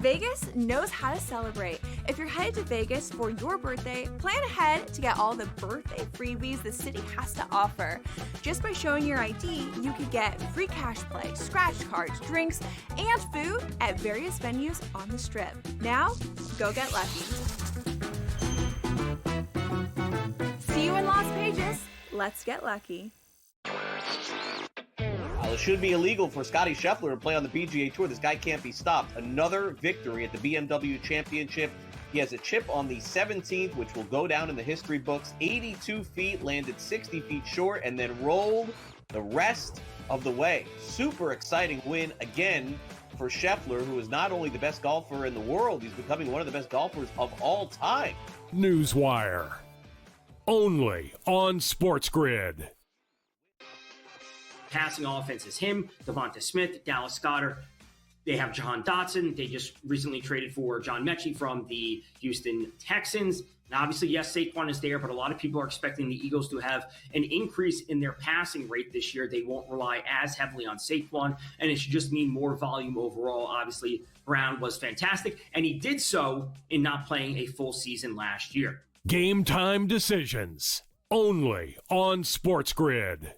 Vegas knows how to celebrate. If you're headed to Vegas for your birthday, plan ahead to get all the birthday freebies the city has to offer. Just by showing your ID, you could get free cash play, scratch cards, drinks, and food at various venues on the Strip. Now, go get lucky. See you in Las Vegas. Let's get lucky. It should be illegal for Scottie Scheffler to play on the PGA Tour. This guy can't be stopped. Another victory at the BMW Championship. He has a chip on the 17th, which will go down in the history books. 82 feet, landed 60 feet short, and then rolled the rest of the way. Super exciting win again for Scheffler, who is not only the best golfer in the world, he's becoming one of the best golfers of all time. Newswire. Only on SportsGrid. Passing offense is him, Devonta Smith, Dallas Goedert. They have Jahan Dotson. They just recently traded for John Mechie from the Houston Texans. Now, obviously, yes, Saquon is there, but a lot of people are expecting the Eagles to have an increase in their passing rate this year. They won't rely as heavily on Saquon, and it should just mean more volume overall. Obviously, Brown was fantastic, and he did so in not playing a full season last year. Game time decisions. Only on SportsGrid.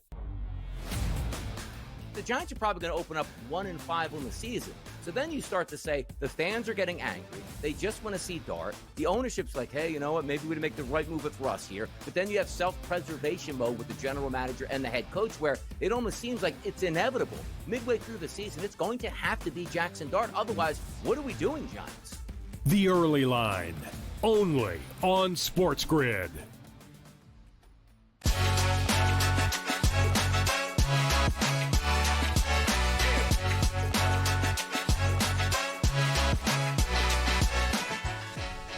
The Giants are probably going to open up 1-5 on the season. So then you start to say the fans are getting angry. They just want to see Dart. The ownership's like, hey, you know what? Maybe we'd make the right move with Russ here. But then you have self-preservation mode with the general manager and the head coach, where it almost seems like it's inevitable. Midway through the season, it's going to have to be Jackson Dart. Otherwise, what are we doing, Giants? The Early Line. Only on SportsGrid.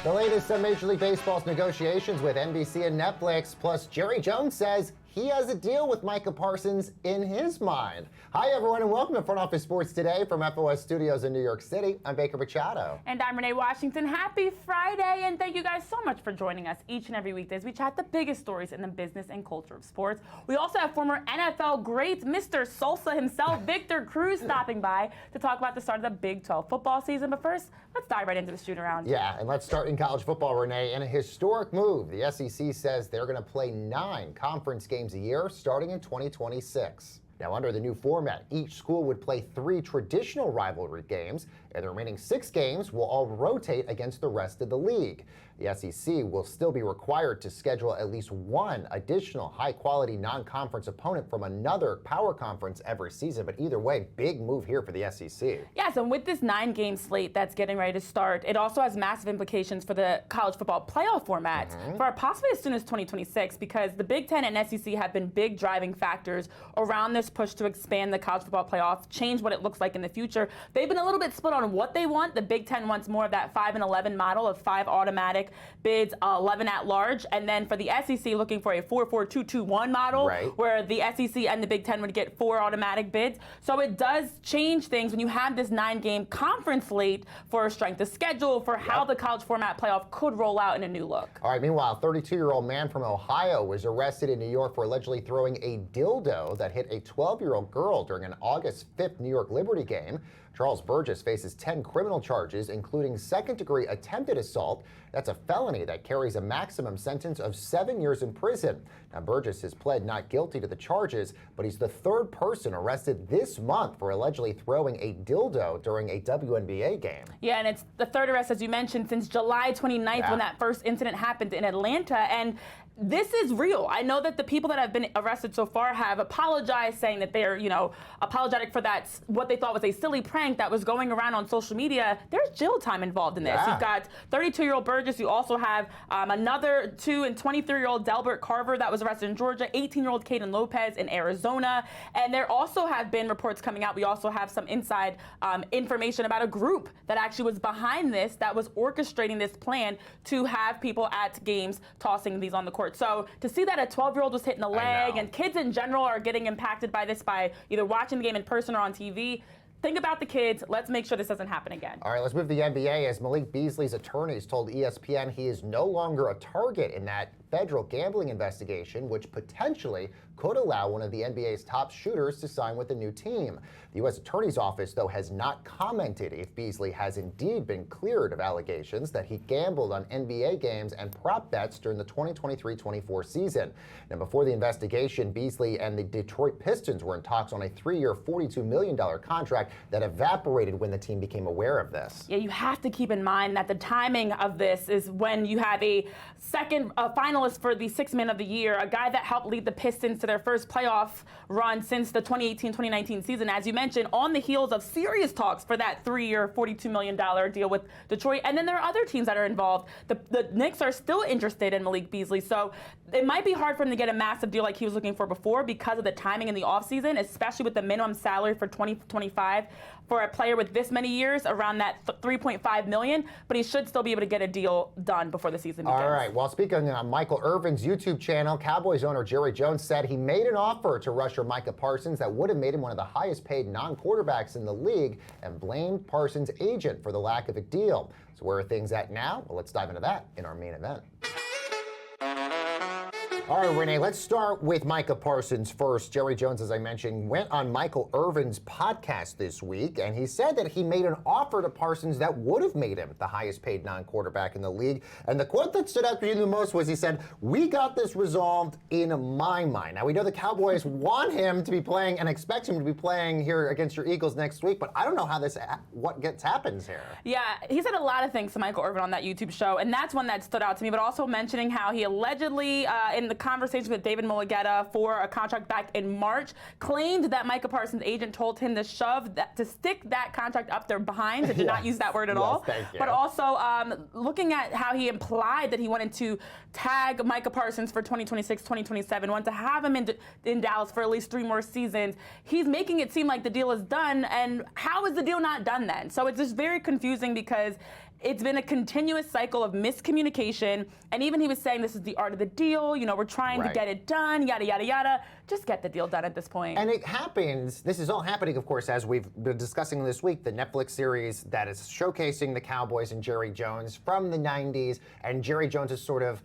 The latest on Major League Baseball's negotiations with NBC and Netflix, plus Jerry Jones says he has a deal with Micah Parsons in his mind. Hi, everyone, and welcome to Front Office Sports Today from FOS Studios in New York City. I'm Baker Machado. And I'm Renee Washington. Happy Friday, and thank you guys so much for joining us each and every weekday as we chat the biggest stories in the business and culture of sports. We also have former NFL great Mr. Salsa himself, Victor Cruz, stopping by to talk about the start of the Big 12 football season. But first, let's dive right into the shoot around. Yeah, and let's start in college football, Renee. In a historic move, the SEC says they're going to play 9 conference games a year starting in 2026. Now, under the new format, each school would play 3 traditional rivalry games, and the remaining 6 games will all rotate against the rest of the league. The SEC will still be required to schedule at least 1 additional high-quality non-conference opponent from another power conference every season, but either way, big move here for the SEC. Yes, and with this 9-game slate that's getting ready to start, it also has massive implications for the college football playoff format for possibly as soon as 2026, because the Big Ten and SEC have been big driving factors around this push to expand the college football playoff, change what it looks like in the future. They've been a little bit split on what they want. The Big Ten wants more of that 5-11 model of 5 automatic bids, 11 at large, and then for the SEC looking for a 4-4-2-2-1 model, where the SEC and the Big Ten would get 4 automatic bids. So it does change things when you have this 9-game conference slate for strength of schedule, for how the college format playoff could roll out in a new look. All right, meanwhile, a 32-year-old man from Ohio was arrested in New York for allegedly throwing a dildo that hit a 12-year-old girl during an August 5th New York Liberty game. Charles Burgess faces 10 criminal charges, including second-degree attempted assault. That's a felony that carries a maximum sentence of 7 years in prison. Now, Burgess has pled not guilty to the charges, but he's the 3rd person arrested this month for allegedly throwing a dildo during a WNBA game. Yeah, and it's the 3rd arrest, as you mentioned, since July 29th when that first incident happened in Atlanta. And this is real. I know that the people that have been arrested so far have apologized, saying that they're, apologetic for that, what they thought was a silly prank that was going around on social media. There's jail time involved in this. You've got 32-year-old Burgess. You also have another 2 and 23-year-old Delbert Carver that was arrested in Georgia, 18-year-old Caden Lopez in Arizona. And there also have been reports coming out. We also have some inside information about a group that actually was behind this, that was orchestrating this plan to have people at games tossing these on the court. So to see that a 12-year-old was hitting a leg, and kids in general are getting impacted by this by either watching the game in person or on TV, think about the kids. Let's make sure this doesn't happen again. All right, let's move to the NBA, as Malik Beasley's attorneys told ESPN he is no longer a target in that federal gambling investigation, which potentially could allow one of the NBA's top shooters to sign with a new team. The U.S. Attorney's Office, though, has not commented if Beasley has indeed been cleared of allegations that he gambled on NBA games and prop bets during the 2023-24 season. Now, before the investigation, Beasley and the Detroit Pistons were in talks on a 3-year, $42 million contract that evaporated when the team became aware of this. Yeah, you have to keep in mind that the timing of this is when you have a finalist for the Sixth Man of the Year, a guy that helped lead the Pistons to their first playoff run since the 2018-2019 season, as you mentioned, on the heels of serious talks for that 3-year, $42 million deal with Detroit. And then there are other teams that are involved. The Knicks are still interested in Malik Beasley, so it might be hard for him to get a massive deal like he was looking for before because of the timing in the offseason, especially with the minimum salary for 2025 for a player with this many years, around that $3.5 million, but he should still be able to get a deal done before the season begins. All right, well, speaking on Michael Irvin's YouTube channel, Cowboys owner Jerry Jones said he made an offer to rusher Micah Parsons that would have made him one of the highest paid non-quarterbacks in the league and blamed Parsons' agent for the lack of a deal. So where are things at now? Well, let's dive into that in our main event. All right, Renee, let's start with Micah Parsons first. Jerry Jones, as I mentioned, went on Michael Irvin's podcast this week, and he said that he made an offer to Parsons that would have made him the highest paid non-quarterback in the league. And the quote that stood out to me the most was he said, "We got this resolved in my mind." Now, we know the Cowboys want him to be playing and expect him to be playing here against your Eagles next week, but I don't know how happens here. Yeah, he said a lot of things to Michael Irvin on that YouTube show, and that's one that stood out to me, but also mentioning how he allegedly, in the conversation with David Mulugeta for a contract back in March, claimed that Micah Parsons' agent told him to stick that contract up their behinds, and did not use that word at all. Thank you. But also looking at how he implied that he wanted to tag Micah Parsons for 2026, 2027, wanted to have him in Dallas for at least 3 more seasons. He's making it seem like the deal is done, and how is the deal not done then? So it's just very confusing because it's been a continuous cycle of miscommunication, and even he was saying this is the art of the deal, we're trying to get it done, yada, yada, yada. Just get the deal done at this point. And it happens, this is all happening, of course, as we've been discussing this week, the Netflix series that is showcasing the Cowboys and Jerry Jones from the 90s, and Jerry Jones is sort of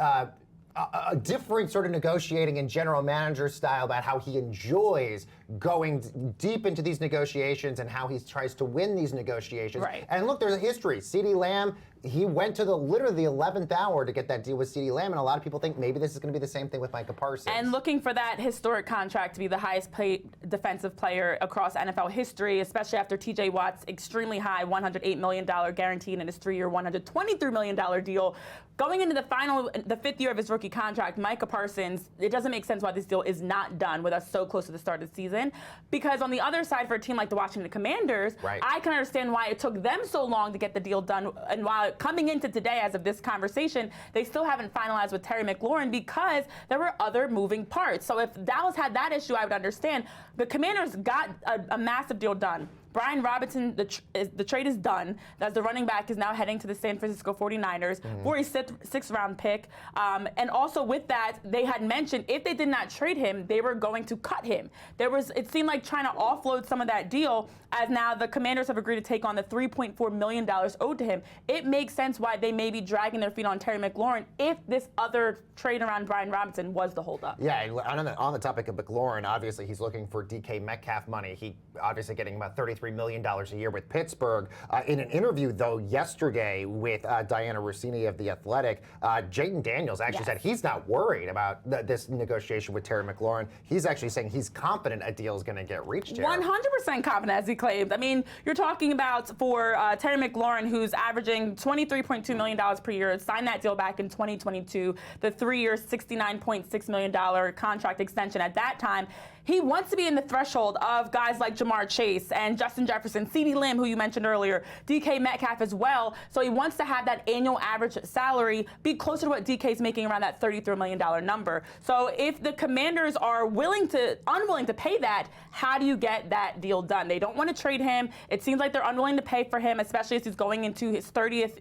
a different sort of negotiating and general manager style about how he enjoys going deep into these negotiations and how he tries to win these negotiations. Right. And look, there's a history. CeeDee Lamb, he went to literally the 11th hour to get that deal with CeeDee Lamb, and a lot of people think maybe this is going to be the same thing with Micah Parsons. And looking for that historic contract to be the highest paid defensive player across NFL history, especially after TJ Watt's extremely high $108 million guaranteed in his 3-year, $123 million deal. Going into the 5th year of his rookie contract, Micah Parsons, it doesn't make sense why this deal is not done with us so close to the start of the season. Because on the other side, for a team like the Washington Commanders, I can understand why it took them so long to get the deal done. And while coming into today, as of this conversation, they still haven't finalized with Terry McLaurin because there were other moving parts. So if Dallas had that issue, I would understand. The Commanders got a massive deal done. Brian Robinson, the trade is done, as the running back is now heading to the San Francisco 49ers for a 6th-round pick. And also with that, they had mentioned if they did not trade him, they were going to cut him. It seemed like trying to offload some of that deal, as now the Commanders have agreed to take on the $3.4 million owed to him. It makes sense why they may be dragging their feet on Terry McLaurin if this other trade around Brian Robinson was the holdup. Yeah, on the topic of McLaurin, obviously he's looking for DK Metcalf money. He obviously getting about $33 million a year with Pittsburgh. In an interview, though, yesterday with Diana Rossini of The Athletic, Jayden Daniels actually said he's not worried about this negotiation with Terry McLaurin. He's actually saying he's confident a deal is going to get reached here. 100% confident, as he claimed. I mean, you're talking about for Terry McLaurin, who's averaging $23.2 million per year, signed that deal back in 2022, the 3-year, $69.6 million contract extension at that time. He wants to be in the threshold of guys like Jamar Chase and Justin Jefferson, CeeDee Lamb, who you mentioned earlier, DK Metcalf as well. So he wants to have that annual average salary be closer to what DK's making, around that $33 million number. So if the Commanders are unwilling to pay that, how do you get that deal done? They don't want to trade him. It seems like they're unwilling to pay for him, especially as he's going into his 30th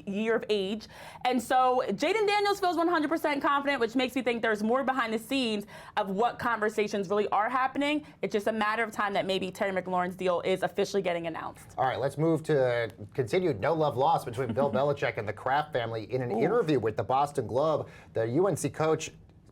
year of age. And so Jayden Daniels feels 100% confident, which makes me think there's more behind the scenes of what conversations really are happening. It's just a matter of time that maybe Terry McLaurin's deal is officially getting announced. All right, let's move to continued no love lost between Bill Belichick and the Kraft family. In an interview with the Boston Globe, the UNC coach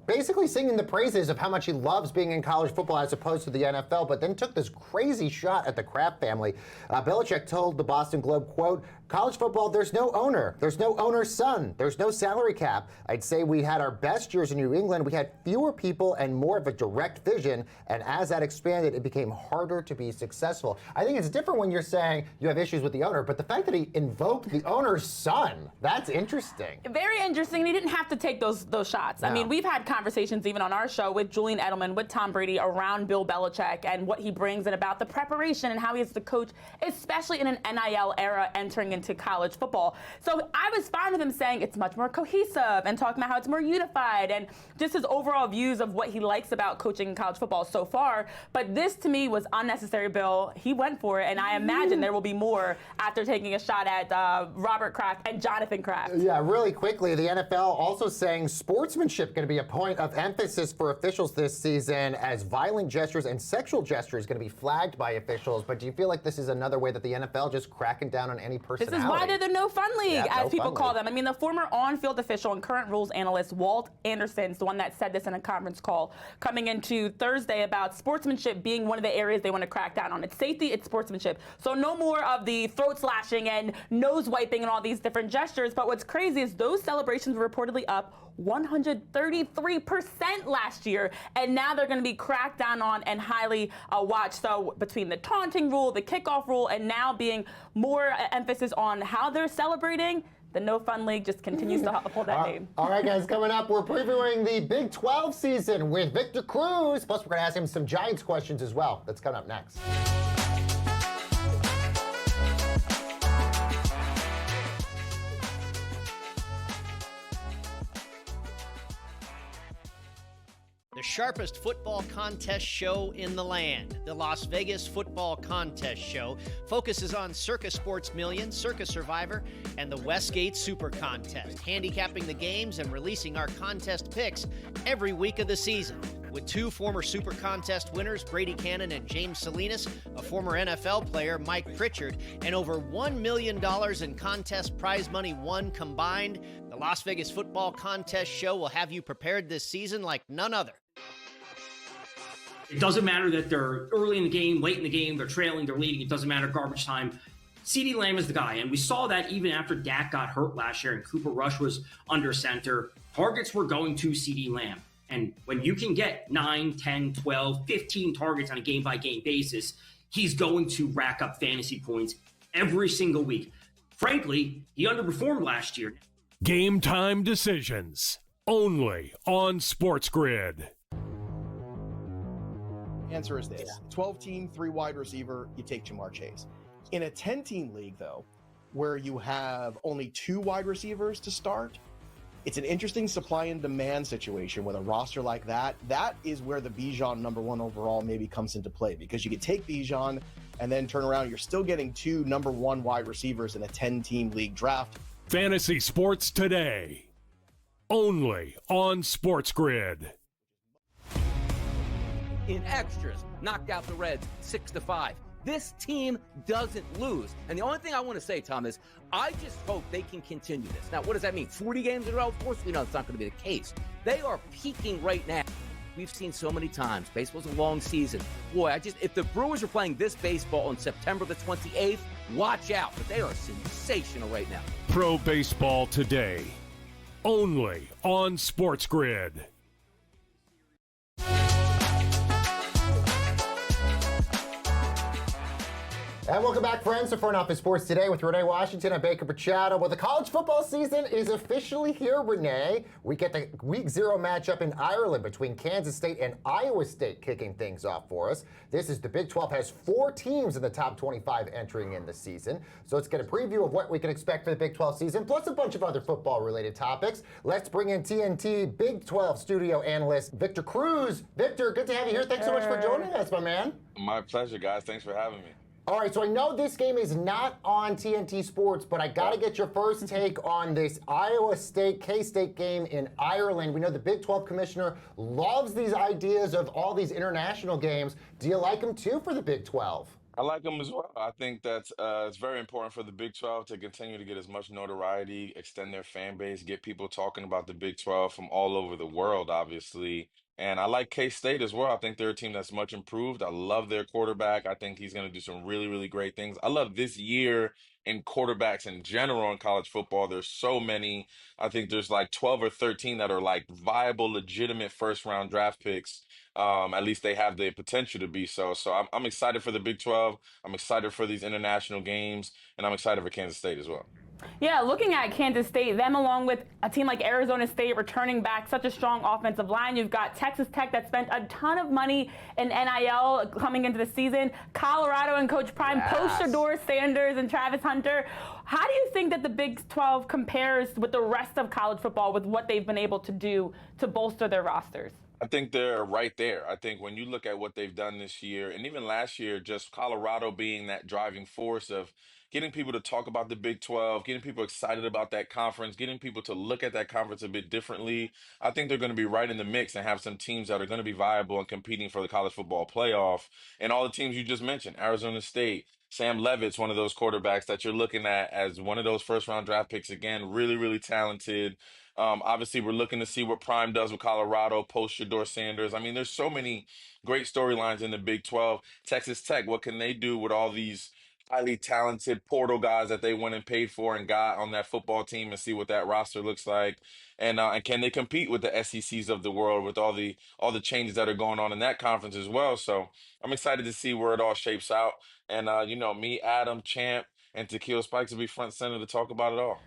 basically singing the praises of how much he loves being in college football as opposed to the NFL, but then took this crazy shot at the Kraft family. Belichick told the Boston Globe, quote, "College football, there's no owner. There's no owner's son. There's no salary cap. I'd say we had our best years in New England. We had fewer people and more of a direct vision, and as that expanded, it became harder to be successful." I think it's different when you're saying you have issues with the owner, but the fact that he invoked the owner's son, that's interesting. Very interesting. He didn't have to take those shots. No. I mean, we've had conversations even on our show with Julian Edelman, with Tom Brady, around Bill Belichick and what he brings and about the preparation and how he is the coach, especially in an NIL era entering into college football. So I was fine with him saying it's much more cohesive and talking about how it's more unified and just his overall views of what he likes about coaching college football so far. But this to me was unnecessary, Bill. He went for it, and I imagine there will be more after taking a shot at Robert Kraft and Jonathan Kraft. Yeah, really quickly, the NFL also saying sportsmanship going to be a point of emphasis for officials this season, as violent gestures and sexual gestures going to be flagged by officials. But do you feel like this is another way that the NFL just cracking down on any personality? This is why they're the no fun league, Yeah, as no people fun call league. them. I mean, the former on-field official and current rules analyst Walt Anderson's the one that said this in a conference call coming into Thursday about sportsmanship being one of the areas they want to crack down on. It's safety, it's sportsmanship. So no more of the throat slashing and nose wiping and all these different gestures. But what's crazy is those celebrations were reportedly up 133% last year, and now they're going to be cracked down on and highly watched. So between the taunting rule, the kickoff rule, and now being more emphasis on how they're celebrating, the No Fun League just continues to uphold that name. All right, guys, coming up, we're previewing the Big 12 season with Victor Cruz. Plus, we're going to ask him some Giants questions as well. That's coming up next. The sharpest football contest show in the land, the Las Vegas Football Contest Show, focuses on Circus Sports Million, Circus Survivor, and the Westgate Super Contest, handicapping the games and releasing our contest picks every week of the season. With two former Super Contest winners, Brady Cannon and James Salinas, a former NFL player, Mike Pritchard, and over $1 million in contest prize money won combined, the Las Vegas Football Contest Show will have you prepared this season like none other. It doesn't matter that they're early in the game, late in the game, they're trailing, they're leading. It doesn't matter garbage time. CeeDee Lamb is the guy, and we saw that even after Dak got hurt last year and Cooper Rush was under center. Targets were going to CeeDee Lamb. And when you can get 9, 10, 12, 15 targets on a game-by-game basis, he's going to rack up fantasy points every single week. Frankly, he underperformed last year. Game time decisions only on SportsGrid. Answer is this. 12-team, 3 wide receiver, you take Jamar Chase. In a 10-team league, though, where you have only 2 wide receivers to start, it's an interesting supply and demand situation with a roster like that. That is where the Bijan number 1 overall maybe comes into play, because you could take Bijan and then turn around. You're still getting 2 number 1 wide receivers in a 10-team league draft. Fantasy Sports Today, only on SportsGrid. In extras, knocked out the Reds 6-5. This team doesn't lose. And the only thing I want to say, Tom, is I just hope they can continue this. Now, what does that mean? 40 games in a row? Of course we know it's not going to be the case. They are peaking right now. We've seen so many times. Baseball's a long season. Boy, if the Brewers are playing this baseball on September the 28th, watch out. But they are sensational right now. Pro Baseball Today, only on SportsGrid. And welcome back, friends, to Front Office Sports Today with Renee Washington and Baker Machado. Well, the college football season is officially here, Renee. We get the Week 0 matchup in Ireland between Kansas State and Iowa State kicking things off for us. This is the Big 12 has 4 teams in the top 25 entering in the season. So let's get a preview of what we can expect for the Big 12 season, plus a bunch of other football-related topics. Let's bring in TNT Big 12 studio analyst Victor Cruz. Victor, good to have you here. Thanks so much for joining us, my man. My pleasure, guys. Thanks for having me. All right, so I know this game is not on TNT Sports, but I got to get your first take on this Iowa State, K-State game in Ireland. We know the Big 12 commissioner loves these ideas of all these international games. Do you like them too for the Big 12? I like them as well. I think that's it's very important for the Big 12 to continue to get as much notoriety, extend their fan base, get people talking about the Big 12 from all over the world, obviously. And I like K-State as well. I think they're a team that's much improved. I love their quarterback. I think he's going to do some really, really great things. I love this year in quarterbacks in general in college football. There's so many. I think there's like 12 or 13 that are like viable, legitimate first round draft picks. At least they have the potential to be so. So I'm excited for the Big 12. I'm excited for these international games, and I'm excited for Kansas State as well. Yeah, looking at Kansas State, them along with a team like Arizona State returning back such a strong offensive line. You've got Texas Tech that spent a ton of money in NIL coming into the season. Colorado and Coach Prime, Yes. Shador Sanders and Travis Hunter. How do you think that the Big 12 compares with the rest of college football with what they've been able to do to bolster their rosters? I think they're right there. I think when you look at what they've done this year and even last year, just Colorado being that driving force of getting people to talk about the Big 12, getting people excited about that conference, getting people to look at that conference a bit differently. I think they're going to be right in the mix and have some teams that are going to be viable and competing for the college football playoff. And all the teams you just mentioned, Arizona State, Sam Levitt's one of those quarterbacks that you're looking at as one of those first round draft picks again, really, really talented. Obviously, we're looking to see what Prime does with Colorado, post Shador Sanders. I mean, there's so many great storylines in the Big 12. Texas Tech, what can they do with all these highly talented portal guys that they went and paid for and got on that football team and see what that roster looks like? And can they compete with the SECs of the world with all the changes that are going on in that conference as well? So I'm excited to see where it all shapes out. And me, Adam, Champ, and Tequila Spikes will be front center to talk about it all.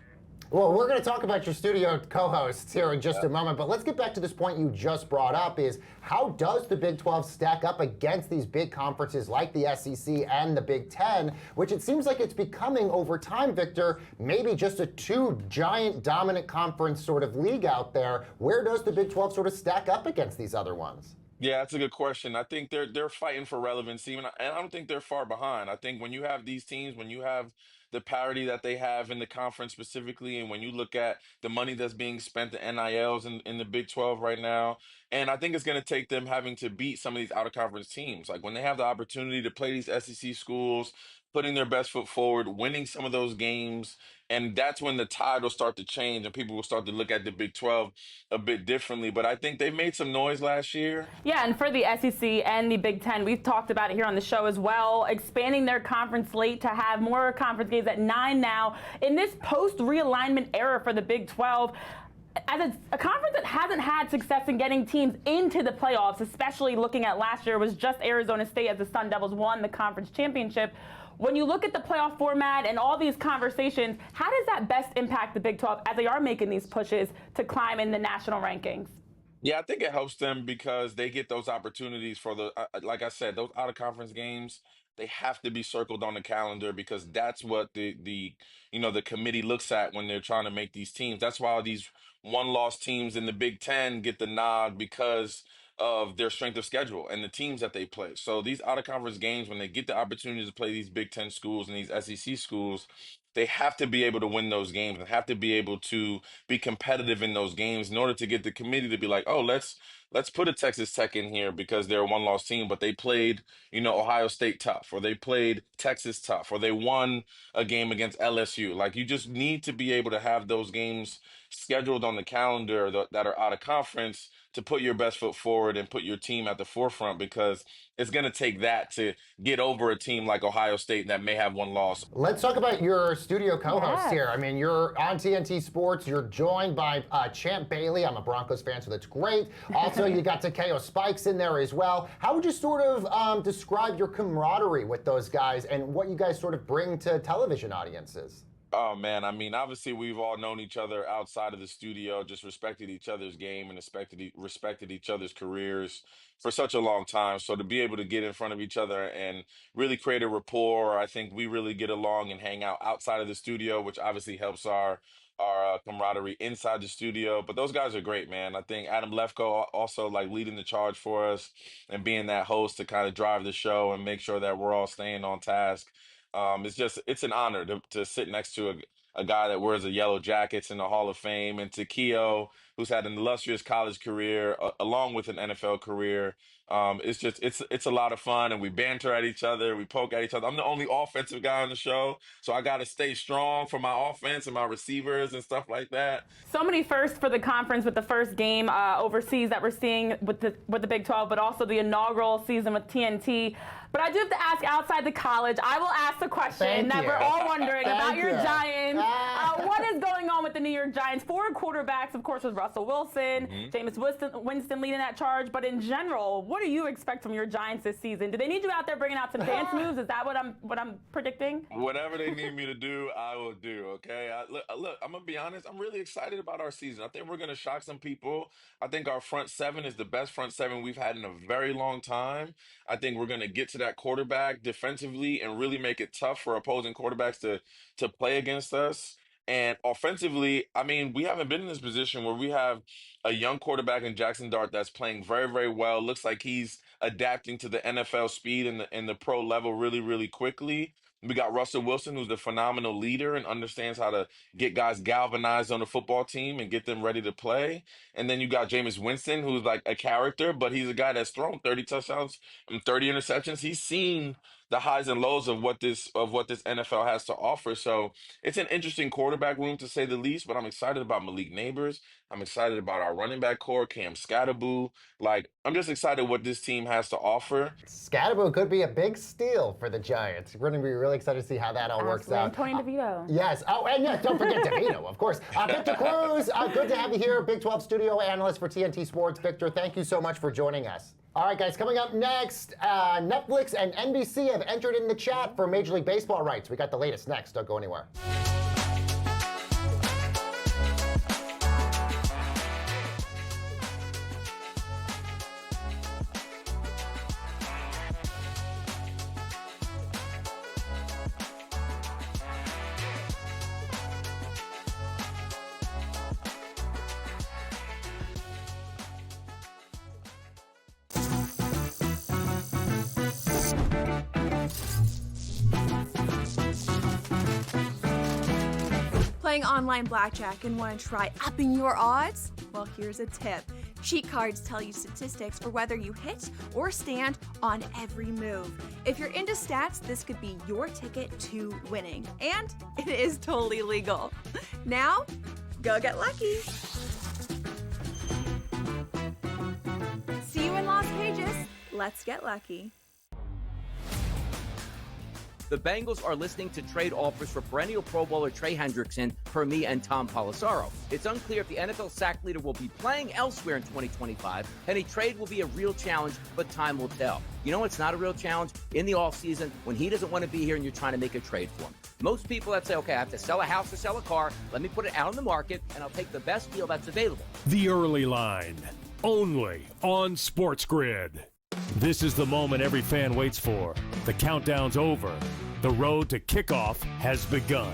Well, we're going to talk about your studio co-hosts here in just a moment, but let's get back to this point you just brought up is how does the Big 12 stack up against these big conferences like the SEC and the Big 10, which it seems like it's becoming over time, Victor, maybe just a two giant dominant conference sort of league out there. Where does the Big 12 sort of stack up against these other ones? Yeah, that's a good question. I think they're fighting for relevancy, and I don't think they're far behind. I think when you have these teams, when you have the parity that they have in the conference specifically, and when you look at the money that's being spent, the NILs in the Big 12 right now, and I think it's going to take them having to beat some of these out of conference teams. Like when they have the opportunity to play these SEC schools, putting their best foot forward, winning some of those games, and that's when the tide will start to change and people will start to look at the Big 12 a bit differently. But I think they made some noise last year. Yeah, and for the SEC and the Big Ten, we've talked about it here on the show as well, expanding their conference slate to have more conference games at 9 now. In this post-realignment era for the Big 12, as a conference that hasn't had success in getting teams into the playoffs, especially looking at last year, was just Arizona State as the Sun Devils won the conference championship. When you look at the playoff format and all these conversations, how does that best impact the Big 12 as they are making these pushes to climb in the national rankings? Yeah, I think it helps them because they get those opportunities for like I said, those out of conference games. They have to be circled on the calendar because that's what the committee looks at when they're trying to make these teams. That's why these one-loss teams in the Big Ten get the nod because of their strength of schedule and the teams that they play. So these out of conference games, when they get the opportunity to play these Big Ten schools and these SEC schools, they have to be able to win those games and have to be able to be competitive in those games in order to get the committee to be like, oh, let's put a Texas Tech in here because they're a one-loss team, but they played, Ohio State tough, or they played Texas tough, or they won a game against LSU. Like you just need to be able to have those games scheduled on the calendar that are out of conference to put your best foot forward and put your team at the forefront because it's going to take that to get over a team like Ohio State that may have one loss. Let's talk about your studio co-host Yes. here. I mean, you're on TNT Sports. You're joined by Champ Bailey. I'm a Broncos fan, so that's great. Also, you got Takeo Spikes in there as well. How would you sort of describe your camaraderie with those guys and what you guys sort of bring to television audiences? Oh man, I mean, obviously we've all known each other outside of the studio, just respected each other's game and respected each other's careers for such a long time. So to be able to get in front of each other and really create a rapport, I think we really get along and hang out outside of the studio, which obviously helps our camaraderie inside the studio. But those guys are great, man. I think Adam Lefko also like leading the charge for us and being that host to kind of drive the show and make sure that we're all staying on task. It's an honor to sit next to a guy that wears the yellow jackets in the Hall of Fame, and to Keo who's had an illustrious college career along with an NFL career. It's a lot of fun, and we banter at each other, we poke at each other. I'm the only offensive guy on the show, so I got to stay strong for my offense and my receivers and stuff like that. So many firsts for the conference with the first game overseas that we're seeing with the Big 12, but also the inaugural season with TNT. But I do have to ask, outside the college, I will ask the question that we're all wondering about your Giants. What is going on with the New York Giants? 4 quarterbacks, of course, with Russell Wilson, Jameis Winston leading that charge. But in general, what do you expect from your Giants this season? Do they need you out there bringing out some dance moves? Is that what I'm predicting? Whatever they need me to do, I will do, okay? Look, I'm going to be honest. I'm really excited about our season. I think we're going to shock some people. I think our front seven is the best front seven we've had in a very long time. I think we're going to get to that quarterback defensively and really make it tough for opposing quarterbacks to play against us. And offensively, I mean, we haven't been in this position where we have a young quarterback in Jackson Dart that's playing very, very well. Looks like he's adapting to the NFL speed and the pro level really, really quickly. We got Russell Wilson, who's a phenomenal leader and understands how to get guys galvanized on the football team and get them ready to play. And then you got Jameis Winston, who's like a character, but he's a guy that's thrown 30 touchdowns and 30 interceptions. He's seen the highs and lows of what this NFL has to offer. So it's an interesting quarterback room, to say the least, but I'm excited about Malik Neighbors. I'm excited about our running back core, Cam Scatterboo. Like, I'm just excited what this team has to offer. Scatterboo could be a big steal for the Giants. We're going to be really excited to see how that all works out. Tony DeVito. Yes. Oh, and yes, don't forget DeVito, of course. Victor Cruz, good to have you here, Big 12 studio analyst for TNT Sports. Victor, thank you so much for joining us. All right, guys, coming up next, Netflix and NBC have entered in the chat for Major League Baseball rights. We got the latest next. Don't go anywhere. Playing online blackjack and want to try upping your odds? Well, here's a tip. Cheat cards tell you statistics for whether you hit or stand on every move. If you're into stats, this could be your ticket to winning. And it is totally legal. Now, go get lucky. See you in Las Vegas. Let's get lucky. The Bengals are listening to trade offers for perennial Pro Bowler Trey Hendrickson for me and Tom Pelissero. It's unclear if the NFL sack leader will be playing elsewhere in 2025, and a trade will be a real challenge, but time will tell. You know what's not a real challenge? In the offseason, when he doesn't want to be here and you're trying to make a trade for him. Most people that say, okay, I have to sell a house or sell a car, let me put it out on the market, and I'll take the best deal that's available. The Early Line, only on SportsGrid. This is the moment every fan waits for. The countdown's over. The road to kickoff has begun.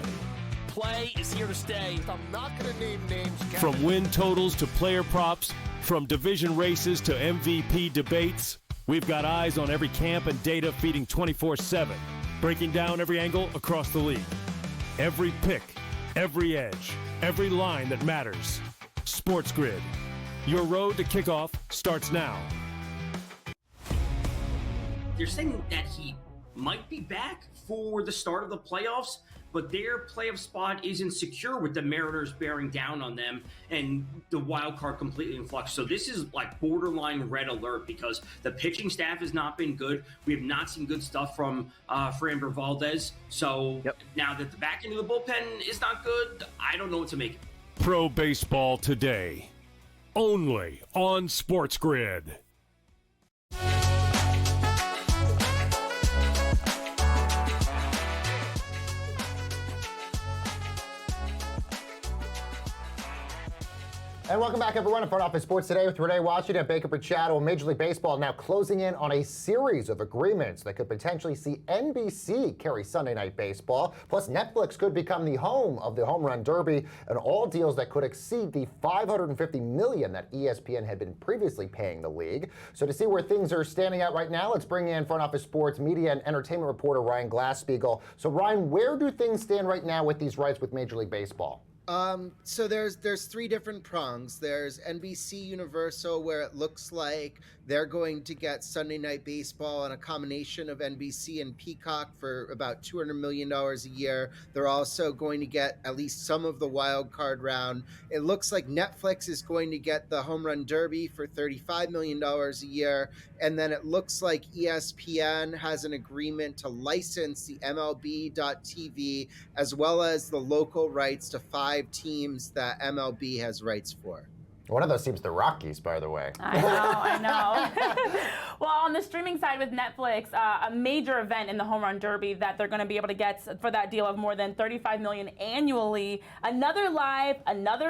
Play is here to stay. I'm not going to name names. From win totals to player props, from division races to MVP debates, we've got eyes on every camp and data feeding 24/7, breaking down every angle across the league. Every pick, every edge, every line that matters. SportsGrid. Your road to kickoff starts now. They're saying that he might be back for the start of the playoffs, but their playoff spot isn't secure with the Mariners bearing down on them and the wild card completely in flux. So this is like borderline red alert because the pitching staff has not been good. We have not seen good stuff from Framber Valdez. So now that the back end of the bullpen is not good, I don't know what to make of it. Pro Baseball Today, only on SportsGrid. And welcome back, everyone, to Front Office Sports Today with Renee Washington and Baker Machado. Major League Baseball now closing in on a series of agreements that could potentially see NBC carry Sunday Night Baseball. Plus, Netflix could become the home of the Home Run Derby, and all deals that could exceed the $550 million that ESPN had been previously paying the league. So to see where things are standing at right now, let's bring in Front Office Sports media and entertainment reporter Ryan Glasspiegel. So, Ryan, where do things stand right now with these rights with Major League Baseball? So there's three different prongs. There's NBC Universal, where it looks like they're going to get Sunday Night Baseball and a combination of NBC and Peacock for about $200 million a year. They're also going to get at least some of the wild card round. It looks like Netflix is going to get the Home Run Derby for $35 million a year. And then it looks like ESPN has an agreement to license the MLB.TV as well as the local rights to 5 teams that MLB has rights for. One of those teams, the Rockies, by the way. I know. Well, on the streaming side with Netflix, a major event in the Home Run Derby that they're going to be able to get for that deal of more than $35 million annually. Another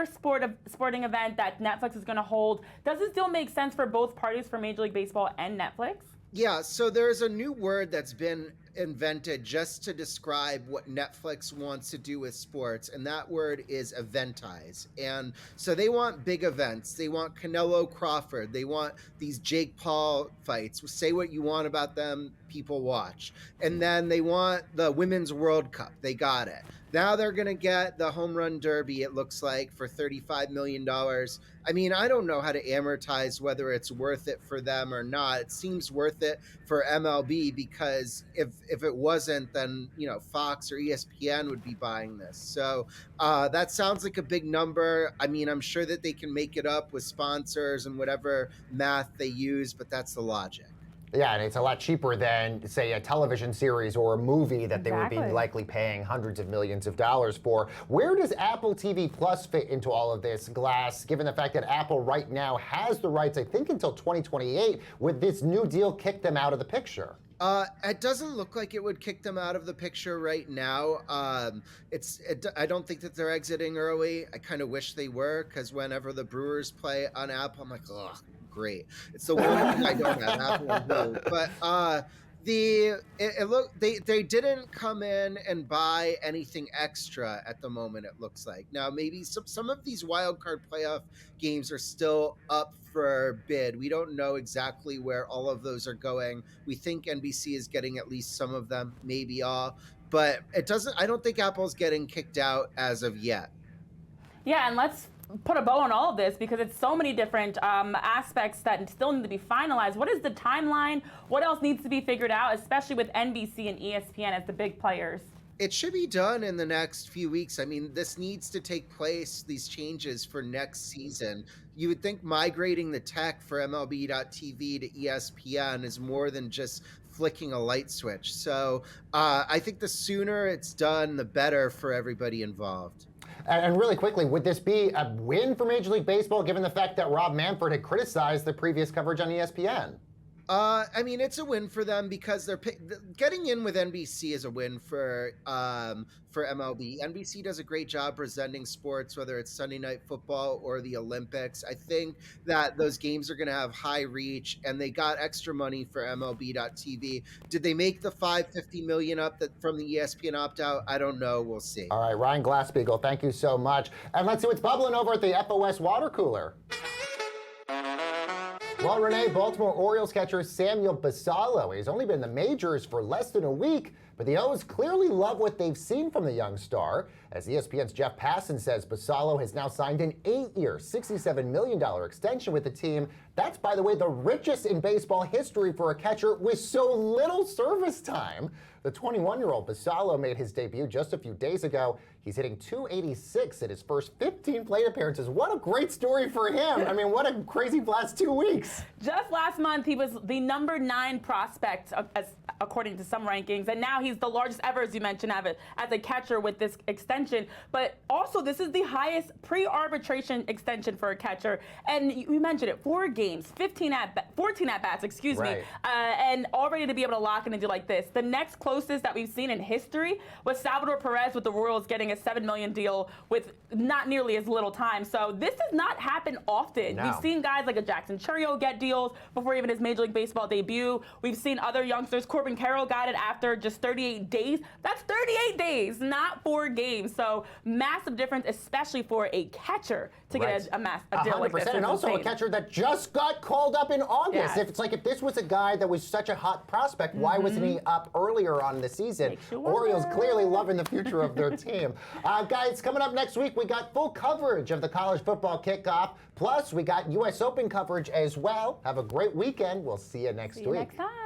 sporting event that Netflix is going to hold. Does this deal make sense for both parties, for Major League Baseball and Netflix? Yeah, so there's a new word that's been invented just to describe what Netflix wants to do with sports, and that word is eventize. And so they want big events. They want Canelo Crawford. They want these Jake Paul fights. Say what you want about them, people watch. And then they want the Women's World Cup. They got it. Now they're going to get the Home Run Derby, it looks like, for $35 million. I mean, I don't know how to amortize whether it's worth it for them or not. It seems worth it for MLB because if it wasn't, then, Fox or ESPN would be buying this. So that sounds like a big number. I mean, I'm sure that they can make it up with sponsors and whatever math they use, but that's the logic. Yeah, and it's a lot cheaper than, say, a television series or a movie that they would be likely paying hundreds of millions of dollars for. Where does Apple TV Plus fit into all of this, Glass, given the fact that Apple right now has the rights, I think, until 2028? Would this new deal kick them out of the picture? It doesn't look like it would kick them out of the picture right now. I don't think that they're exiting early. I kind of wish they were, because whenever the Brewers play on Apple, I'm like, ugh. Great. It's the one thing I don't have, Apple and Blue. But they didn't come in and buy anything extra at the moment, it looks like. Now, maybe some of these wild card playoff games are still up for bid. We don't know exactly where all of those are going. We think NBC is getting at least some of them, maybe all. But I don't think Apple's getting kicked out as of yet. Yeah, and let's put a bow on all of this because it's so many different aspects that still need to be finalized. What is the timeline? What else needs to be figured out, especially with NBC and ESPN as the big players? It should be done in the next few weeks. I mean, this needs to take place, these changes, for next season. You would think migrating the tech for MLB.TV to ESPN is more than just flicking a light switch. So I think the sooner it's done, the better for everybody involved. And really quickly, would this be a win for Major League Baseball, given the fact that Rob Manfred had criticized the previous coverage on ESPN? I mean, it's a win for them because they're getting in with NBC is a win for MLB. NBC does a great job presenting sports, whether it's Sunday Night Football or the Olympics. I think that those games are going to have high reach, and they got extra money for MLB.TV. Did they make the $550 million up from the ESPN opt-out? I don't know. We'll see. All right, Ryan Glasspiegel, thank you so much. And let's see what's bubbling over at the FOS water cooler. Well, Renee, Baltimore Orioles catcher Samuel Basallo has only been in the majors for less than a week, but the O's clearly love what they've seen from the young star. As ESPN's Jeff Passan says, Basallo has now signed an 8-year, $67 million extension with the team. That's, by the way, the richest in baseball history for a catcher with so little service time. The 21-year-old Basallo made his debut just a few days ago. He's hitting .286 at his first 15 plate appearances. What a great story for him. I mean, what a crazy last 2 weeks. Just last month, he was the number 9 prospect, according to some rankings, and now he's the largest ever, as you mentioned, as a catcher with this extension. But also, this is the highest pre-arbitration extension for a catcher. And you mentioned it, 4 games, 14 at-bats, excuse me, and already to be able to lock in a deal like this. The next closest that we've seen in history was Salvador Perez with the Royals getting a $7 million deal with not nearly as little time. So this does not happen often. No. We've seen guys like a Jackson Chourio get deals before even his Major League Baseball debut. We've seen other youngsters. Corbin Carroll got it after just 38 days. That's 38 days, not 4 games. So massive difference, especially for a catcher to get a deal like this. And also a catcher that just just got called up in August. Yeah. If it's like, if this was a guy that was such a hot prospect, why wasn't he up earlier on in the season? Orioles clearly loving the future of their team. Guys, coming up next week, we got full coverage of the college football kickoff. Plus, we got U.S. Open coverage as well. Have a great weekend. We'll see you next week. Next time.